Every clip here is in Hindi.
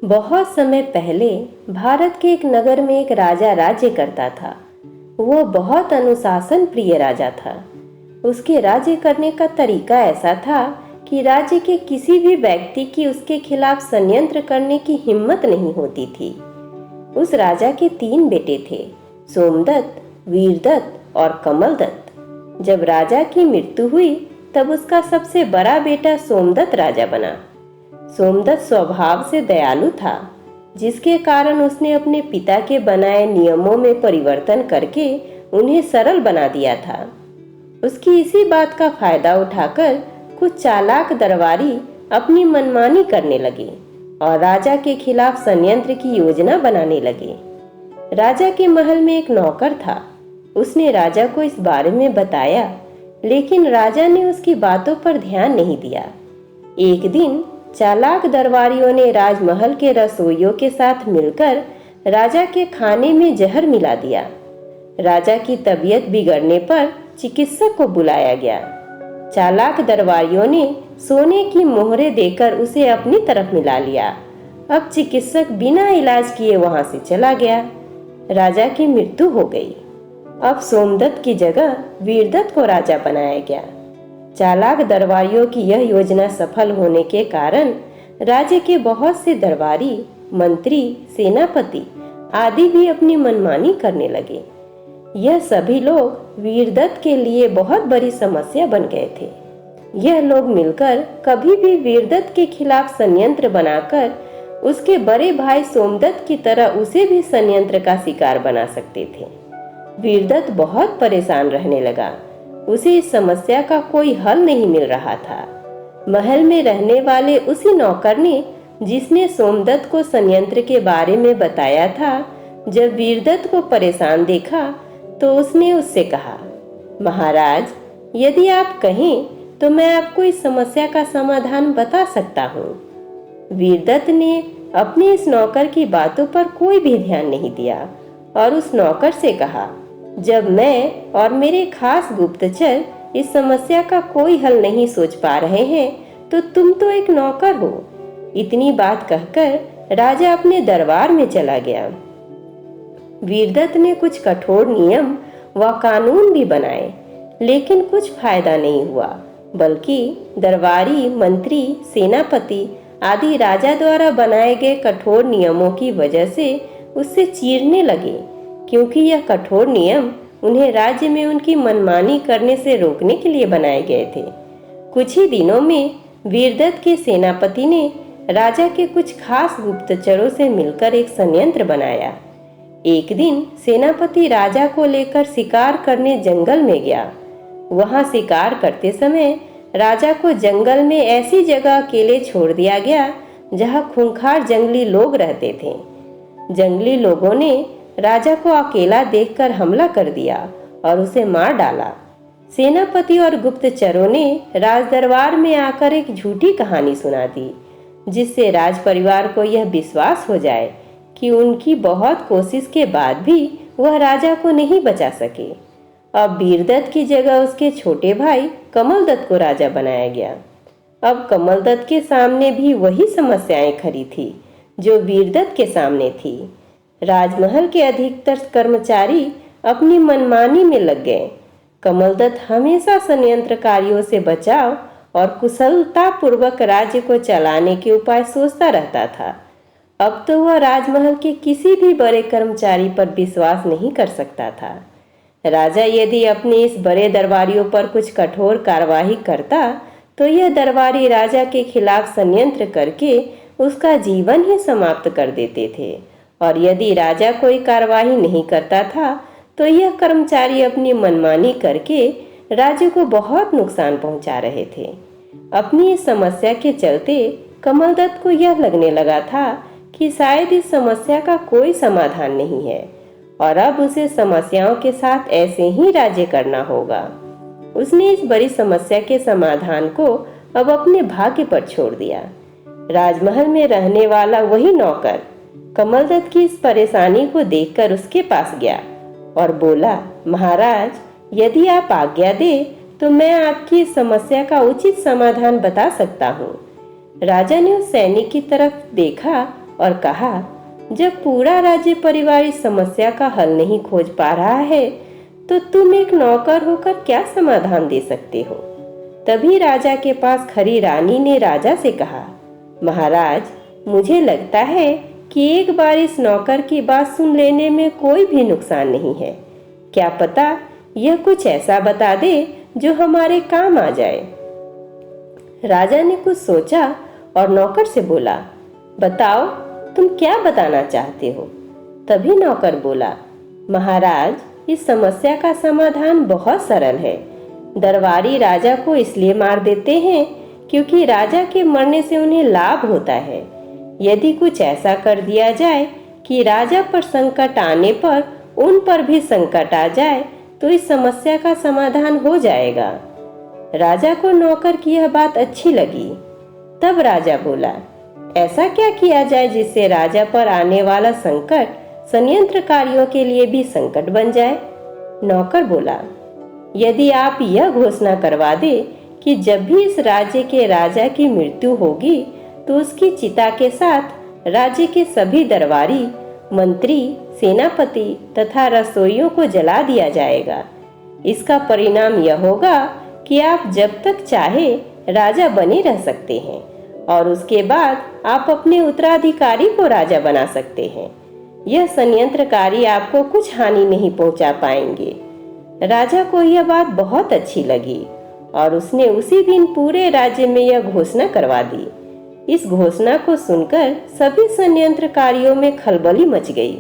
बहुत समय पहले भारत के एक नगर में एक राजा राज्य करता था। वह बहुत अनुशासन प्रिय राजा था। उसके राज्य करने का तरीका ऐसा था कि राज्य के किसी भी व्यक्ति की उसके खिलाफ षड्यंत्र करने की हिम्मत नहीं होती थी। उस राजा के 3 बेटे थे, सोमदत्त, वीरदत्त और कमलदत्त। जब राजा की मृत्यु हुई तब उसका सबसे बड़ा बेटा सोमदत्त राजा बना। सोमदत्त स्वभाव से दयालु था, जिसके कारण उसने अपने पिता के बनाए नियमों में परिवर्तन करके उन्हें सरल बना दिया था। उसकी इसी बात का फायदा उठाकर कुछ चालाक दरबारी अपनी मनमानी करने लगे और राजा के खिलाफ षड्यंत्र की योजना बनाने लगे। राजा के महल में एक नौकर था। उसने राजा को इस बारे में बताया, लेकिन राजा ने उसकी बातों पर ध्यान नहीं दिया। एक दिन चालाक दरबारियों ने राजमहल के रसोइयों के साथ मिलकर राजा के खाने में जहर मिला दिया। राजा की तबीयत बिगड़ने पर चिकित्सक को बुलाया गया। चालाक दरबारियों ने सोने की मोहरें देकर उसे अपनी तरफ मिला लिया। अब चिकित्सक बिना इलाज किए वहां से चला गया। राजा की मृत्यु हो गई। अब सोमदत्त की जगह वीरदत्त को राजा बनाया गया। चालाक दरबारियों की यह योजना सफल होने के कारण राज्य के बहुत से दरबारी, मंत्री, सेनापति आदि भी अपनी मनमानी करने लगे। यह सभी लोग वीरदत्त के लिए बहुत बड़ी समस्या बन गए थे। यह लोग मिलकर कभी भी वीरदत्त के खिलाफ षड्यंत्र बनाकर उसके बड़े भाई सोमदत्त की तरह उसे भी षड्यंत्र का शिकार बना सकते थे। वीरदत्त बहुत परेशान रहने लगा। उसे इस समस्या का कोई हल नहीं मिल रहा था। महल में रहने वाले उसी नौकर ने, जिसने सोमदत्त को षड्यंत्र के बारे में बताया था, जब वीरदत्त को परेशान देखा तो उसने उससे कहा, महाराज, यदि आप कहें तो मैं आपको इस समस्या का समाधान बता सकता हूँ। वीरदत्त ने अपने इस नौकर की बातों पर कोई भी ध्यान नहीं दिया और उस नौकर से कहा, जब मैं और मेरे खास गुप्तचर इस समस्या का कोई हल नहीं सोच पा रहे हैं तो तुम तो एक नौकर हो। इतनी बात कहकर राजा अपने दरबार में चला गया। वीरदत्त ने कुछ कठोर नियम व कानून भी बनाए, लेकिन कुछ फायदा नहीं हुआ, बल्कि दरबारी, मंत्री, सेनापति आदि राजा द्वारा बनाए गए कठोर नियमों की वजह से उससे चीरने लगे, क्योंकि यह कठोर नियम उन्हें राज्य में उनकी मनमानी करने से रोकने के लिए बनाए गए थे। कुछ ही दिनों में वीरदत्त के सेनापति ने राजा के कुछ खास गुप्तचरों से मिलकर एक षड्यंत्र बनाया। एक दिन सेनापति राजा को लेकर शिकार करने जंगल में गया। वहां शिकार करते समय राजा को जंगल में ऐसी जगह अकेले छोड़ दिया गया जहां खूंखार जंगली लोग रहते थे। जंगली लोगों ने राजा को अकेला देखकर हमला कर दिया और उसे मार डाला। सेनापति और गुप्तचरों ने राजदरबार में आकर एक झूठी कहानी सुना दी, जिससे राज परिवार को यह विश्वास हो जाए कि उनकी बहुत कोशिश के बाद भी वह राजा को नहीं बचा सके। अब वीरदत्त की जगह उसके छोटे भाई कमलदत्त को राजा बनाया गया। अब कमलदत्त के सामने भी वही समस्याएं खड़ी थी जो वीरदत्त के सामने थी। राजमहल के अधिकतर कर्मचारी अपनी मनमानी में लग गए। कमलदत्त हमेशा षड्यंत्रकारियों से बचाव और कुशलतापूर्वक राज्य को चलाने के उपाय सोचता रहता था। अब तो वह राजमहल के किसी भी बड़े कर्मचारी पर विश्वास नहीं कर सकता था। राजा यदि अपने इस बड़े दरबारियों पर कुछ कठोर कार्यवाही करता तो यह दरबारी राजा के खिलाफ षड्यंत्र करके उसका जीवन ही समाप्त कर देते थे, और यदि राजा कोई कार्यवाही नहीं करता था तो यह कर्मचारी अपनी मनमानी करके राज्य को बहुत नुकसान पहुंचा रहे थे। अपनी इस समस्या के चलते कमलदत्त को यह लगने लगा था कि शायद इस समस्या का कोई समाधान नहीं है और अब उसे समस्याओं के साथ ऐसे ही राज्य करना होगा। उसने इस बड़ी समस्या के समाधान को अब अपने भाग्य पर छोड़ दिया। राजमहल में रहने वाला वही नौकर कमलदत्त की इस परेशानी को देखकर उसके पास गया और बोला, महाराज, यदि आप आज्ञा दे तो मैं आपकी इस समस्या का उचित समाधान बता सकता हूँ। राजा ने उस सैनिक की तरफ देखा और कहा, जब पूरा राज्य परिवार इस समस्या का हल नहीं खोज पा रहा है तो तुम एक नौकर होकर क्या समाधान दे सकते हो। तभी राजा के पास खड़ी रानी ने राजा से कहा, महाराज, मुझे लगता है कि एक बार इस नौकर की बात सुन लेने में कोई भी नुकसान नहीं है। क्या पता यह कुछ ऐसा बता दे जो हमारे काम आ जाए। राजा ने कुछ सोचा और नौकर से बोला, बताओ तुम क्या बताना चाहते हो। तभी नौकर बोला, महाराज, इस समस्या का समाधान बहुत सरल है। दरबारी राजा को इसलिए मार देते हैं क्योंकि राजा के मरने से उन्हें लाभ होता है। यदि कुछ ऐसा कर दिया जाए कि राजा पर संकट आने पर उन पर भी संकट आ जाए तो इस समस्या का समाधान हो जाएगा। राजा को नौकर की यह बात अच्छी लगी। तब राजा बोला, ऐसा क्या किया जाए जिससे राजा पर आने वाला संकट षड्यंत्रकारियों के लिए भी संकट बन जाए। नौकर बोला, यदि आप यह घोषणा करवा दे कि जब भी इस राज्य के राजा की मृत्यु होगी तो उसकी चिता के साथ राज्य के सभी दरबारी, मंत्री, सेनापति तथा रसोइयों को जला दिया जाएगा। इसका परिणाम यह होगा कि आप जब तक चाहे राजा बने रह सकते हैं और उसके बाद आप अपने उत्तराधिकारी को राजा बना सकते हैं। यह षड्यंत्रकारी आपको कुछ हानि नहीं पहुंचा पाएंगे। राजा को यह बात बहुत अच्छी लगी और उसने उसी दिन पूरे राज्य में यह घोषणा करवा दी। इस घोषणा को सुनकर सभी षड्यंत्रकारियों में खलबली मच गई।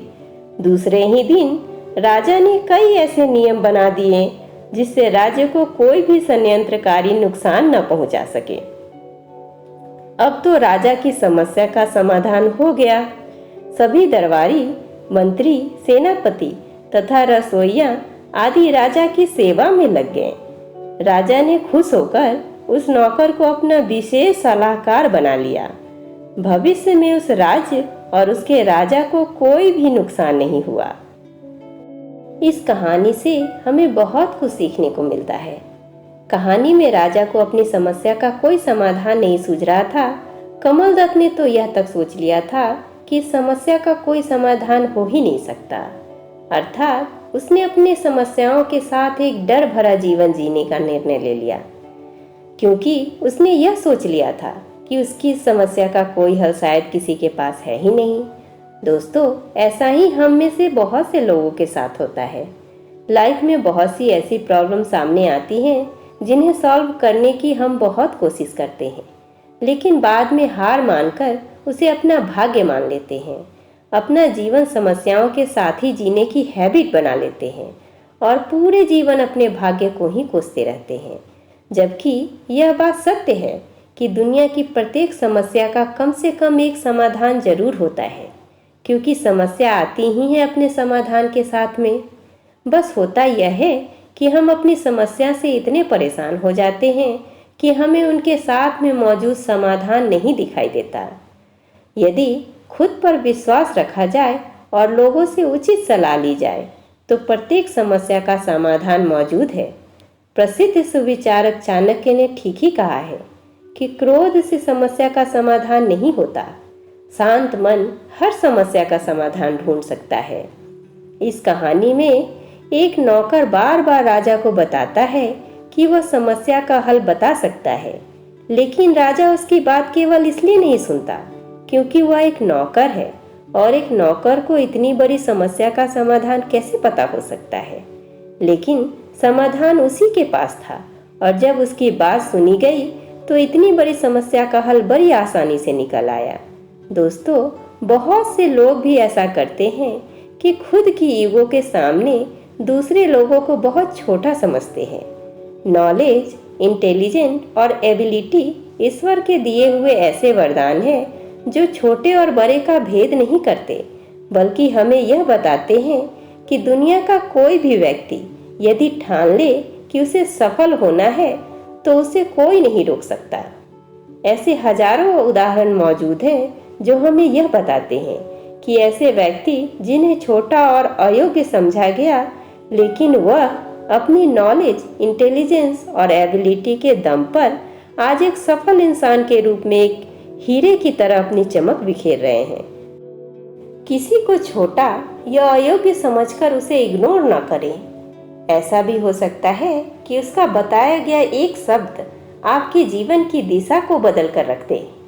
दूसरे ही दिन राजा ने कई ऐसे नियम बना दिए जिससे राज्य को कोई भी षड्यंत्रकारी नुकसान न पहुंचा सके। अब तो राजा की समस्या का समाधान हो गया। सभी दरबारी, मंत्री, सेनापति तथा रसोइया आदि राजा की सेवा में लग गए। राजा ने खुश होकर उस नौकर को अपना विशेष सलाहकार बना लिया। भविष्य में उस राज्य और उसके राजा को कोई भी नुकसान नहीं हुआ। इस कहानी से हमें बहुत कुछ सीखने को मिलता है। कहानी में राजा को अपनी समस्या का कोई समाधान नहीं सूझ रहा था। कमल दत्त ने तो यह तक सोच लिया था कि इस समस्या का कोई समाधान हो ही नहीं सकता। अर्थात उसने अपनी समस्याओं के साथ एक डर भरा जीवन जीने का निर्णय ले लिया, क्योंकि उसने यह सोच लिया था कि उसकी समस्या का कोई हल शायद किसी के पास है ही नहीं। दोस्तों, ऐसा ही हम में से बहुत से लोगों के साथ होता है। लाइफ में बहुत सी ऐसी प्रॉब्लम सामने आती हैं जिन्हें सॉल्व करने की हम बहुत कोशिश करते हैं, लेकिन बाद में हार मानकर उसे अपना भाग्य मान लेते हैं। अपना जीवन समस्याओं के साथ ही जीने की हैबिट बना लेते हैं और पूरे जीवन अपने भाग्य को ही कोसते रहते हैं। जबकि यह बात सत्य है कि दुनिया की प्रत्येक समस्या का कम से कम एक समाधान जरूर होता है, क्योंकि समस्या आती ही है अपने समाधान के साथ में। बस होता यह है कि हम अपनी समस्या से इतने परेशान हो जाते हैं कि हमें उनके साथ में मौजूद समाधान नहीं दिखाई देता। यदि खुद पर विश्वास रखा जाए और लोगों से उचित सलाह ली जाए तो प्रत्येक समस्या का समाधान मौजूद है। प्रसिद्ध सुविचारक चाणक्य ने ठीक ही कहा है कि क्रोध से समस्या का समाधान नहीं होता, शांत मन हर समस्या का समाधान ढूंढ सकता है। इस कहानी में एक नौकर बार बार राजा को बताता है कि वह समस्या का हल बता सकता है, लेकिन राजा उसकी बात केवल इसलिए नहीं सुनता क्योंकि वह एक नौकर है और एक नौकर को इतनी बड़ी समस्या का समाधान कैसे पता हो सकता है। लेकिन समाधान उसी के पास था और जब उसकी बात सुनी गई तो इतनी बड़ी समस्या का हल बड़ी आसानी से निकल आया। दोस्तों, बहुत से लोग भी ऐसा करते हैं कि खुद की ईगो के सामने दूसरे लोगों को बहुत छोटा समझते हैं। नॉलेज, इंटेलिजेंट और एबिलिटी ईश्वर के दिए हुए ऐसे वरदान हैं जो छोटे और बड़े का भेद नहीं करते, बल्कि हमें यह बताते हैं कि दुनिया का कोई भी व्यक्ति यदि ठान ले कि उसे सफल होना है तो उसे कोई नहीं रोक सकता। ऐसे हजारों उदाहरण मौजूद हैं जो हमें यह बताते हैं कि ऐसे व्यक्ति जिन्हें छोटा और अयोग्य समझा गया, लेकिन वह अपनी नॉलेज, इंटेलिजेंस और एबिलिटी के दम पर आज एक सफल इंसान के रूप में एक हीरे की तरह अपनी चमक बिखेर रहे हैं। किसी को छोटा या अयोग्य समझकर उसे इग्नोर न करें। ऐसा भी हो सकता है कि उसका बताया गया एक शब्द आपके जीवन की दिशा को बदल कर रख दे।